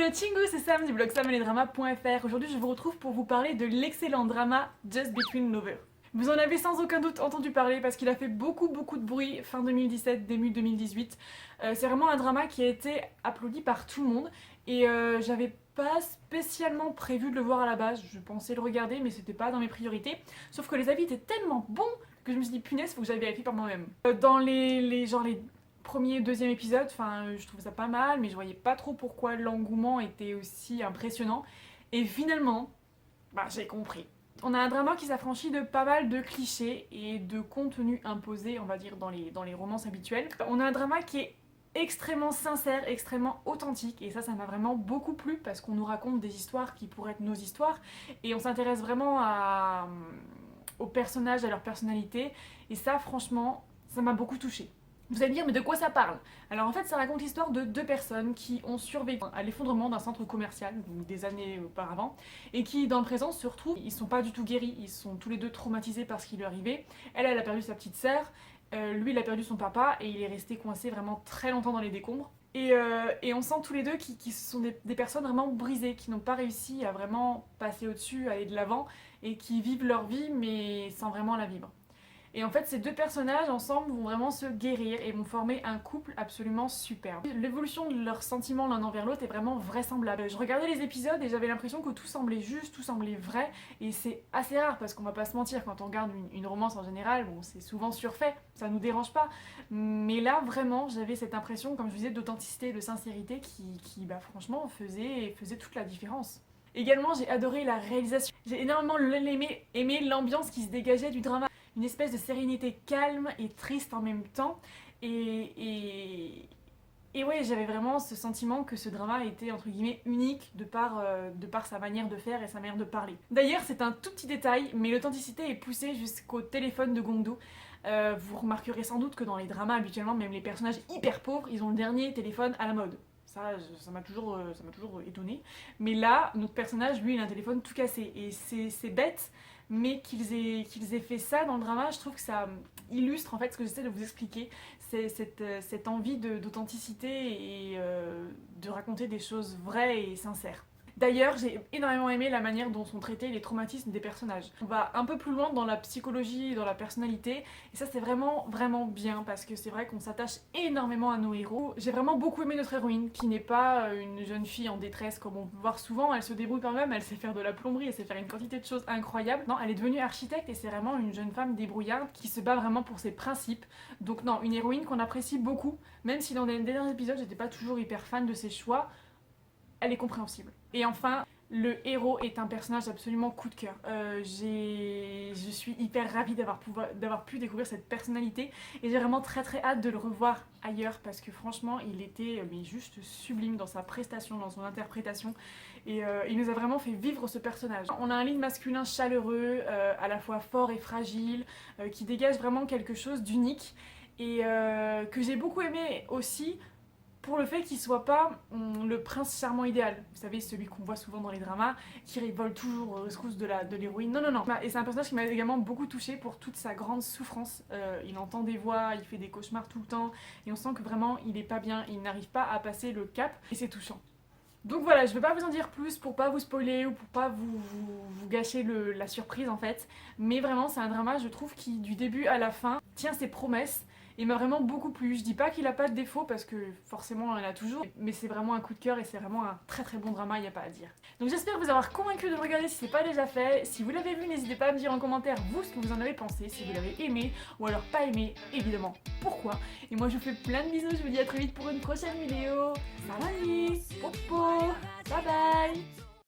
Hello Chingu, c'est Sam du blog sameldrama.fr. Aujourd'hui, je vous retrouve pour vous parler de l'excellent drama Just Between Lovers. Vous en avez sans aucun doute entendu parler parce qu'il a fait beaucoup de bruit fin 2017, début 2018. C'est vraiment un drama qui a été applaudi par tout le monde et j'avais pas spécialement prévu de le voir à la base. Je pensais le regarder mais c'était pas dans mes priorités. Sauf que les avis étaient tellement bons que je me suis dit punaise, faut que j'aille vérifier par moi-même. Dans les premier, deuxième épisode, enfin je trouve ça pas mal, mais je voyais pas trop pourquoi l'engouement était aussi impressionnant. Et finalement, j'ai compris. On a un drama qui s'affranchit de pas mal de clichés et de contenus imposés, on va dire, dans les romances habituelles. On a un drama qui est extrêmement sincère, extrêmement authentique, et ça m'a vraiment beaucoup plu parce qu'on nous raconte des histoires qui pourraient être nos histoires, et on s'intéresse vraiment aux personnages, à leur personnalité, et ça franchement, ça m'a beaucoup touchée. Vous allez me dire, mais de quoi ça parle? Alors en fait, ça raconte l'histoire de deux personnes qui ont survécu à l'effondrement d'un centre commercial, donc des années auparavant, et qui dans le présent se retrouvent, ils sont pas du tout guéris, ils sont tous les deux traumatisés par ce qui lui est arrivé. Elle a perdu sa petite sœur, lui il a perdu son papa, et il est resté coincé vraiment très longtemps dans les décombres. Et on sent tous les deux qui sont des personnes vraiment brisées, qui n'ont pas réussi à vraiment passer au-dessus, aller de l'avant, et qui vivent leur vie mais sans vraiment la vivre. Et en fait, ces deux personnages ensemble vont vraiment se guérir et vont former un couple absolument superbe. L'évolution de leurs sentiments l'un envers l'autre est vraiment vraisemblable. Je regardais les épisodes et j'avais l'impression que tout semblait juste, tout semblait vrai, et c'est assez rare parce qu'on va pas se mentir, quand on regarde une romance en général, bon, c'est souvent surfait, ça nous dérange pas. Mais là, vraiment, j'avais cette impression, comme je disais, d'authenticité, de sincérité qui franchement, faisait toute la différence. Également, j'ai adoré la réalisation. J'ai énormément aimé l'ambiance qui se dégageait du drama. Une espèce de sérénité calme et triste en même temps. Et ouais, j'avais vraiment ce sentiment que ce drama était entre guillemets unique de par sa manière de faire et sa manière de parler. D'ailleurs, c'est un tout petit détail, mais l'authenticité est poussée jusqu'au téléphone de Gongdo. Vous remarquerez sans doute que dans les dramas, habituellement, même les personnages hyper pauvres, ils ont le dernier téléphone à la mode. Ça m'a toujours étonné. Mais là, notre personnage, lui, il a un téléphone tout cassé. Et c'est bête, mais qu'ils aient fait ça dans le drama, je trouve que ça illustre en fait ce que j'essaie de vous expliquer. C'est cette envie d'authenticité et de raconter des choses vraies et sincères. D'ailleurs, j'ai énormément aimé la manière dont sont traités les traumatismes des personnages. On va un peu plus loin dans la psychologie, dans la personnalité, et ça c'est vraiment bien, parce que c'est vrai qu'on s'attache énormément à nos héros. J'ai vraiment beaucoup aimé notre héroïne, qui n'est pas une jeune fille en détresse comme on peut voir souvent, elle se débrouille par elle-même, elle sait faire de la plomberie, elle sait faire une quantité de choses incroyables. Non, elle est devenue architecte et c'est vraiment une jeune femme débrouillarde qui se bat vraiment pour ses principes. Donc non, une héroïne qu'on apprécie beaucoup, même si dans les derniers épisodes j'étais pas toujours hyper fan de ses choix, elle est compréhensible. Et enfin, le héros est un personnage absolument coup de cœur. Je suis hyper ravie d'avoir pu découvrir cette personnalité et j'ai vraiment très hâte de le revoir ailleurs parce que franchement, il était juste sublime dans sa prestation, dans son interprétation et il nous a vraiment fait vivre ce personnage. On a un lead masculin chaleureux, à la fois fort et fragile, qui dégage vraiment quelque chose d'unique et que j'ai beaucoup aimé aussi pour le fait qu'il soit pas le prince charmant idéal. Vous savez, celui qu'on voit souvent dans les dramas, qui vole toujours aux rescousse de l'héroïne. Non. Et c'est un personnage qui m'a également beaucoup touchée pour toute sa grande souffrance. Il entend des voix, il fait des cauchemars tout le temps, et on sent que vraiment il est pas bien, il n'arrive pas à passer le cap, et c'est touchant. Donc voilà, je vais pas vous en dire plus pour pas vous spoiler ou pour pas vous gâcher la surprise en fait. Mais vraiment, c'est un drama, je trouve, qui du début à la fin tient ses promesses. Il m'a vraiment beaucoup plu. Je dis pas qu'il a pas de défaut parce que forcément il en a toujours, mais c'est vraiment un coup de cœur et c'est vraiment un très bon drama, il n'y a pas à dire. Donc j'espère vous avoir convaincu de le regarder si c'est pas déjà fait. Si vous l'avez vu, n'hésitez pas à me dire en commentaire vous ce que vous en avez pensé, si vous l'avez aimé ou alors pas aimé, évidemment pourquoi. Et moi je vous fais plein de bisous, je vous dis à très vite pour une prochaine vidéo. Salut, popo, bye bye.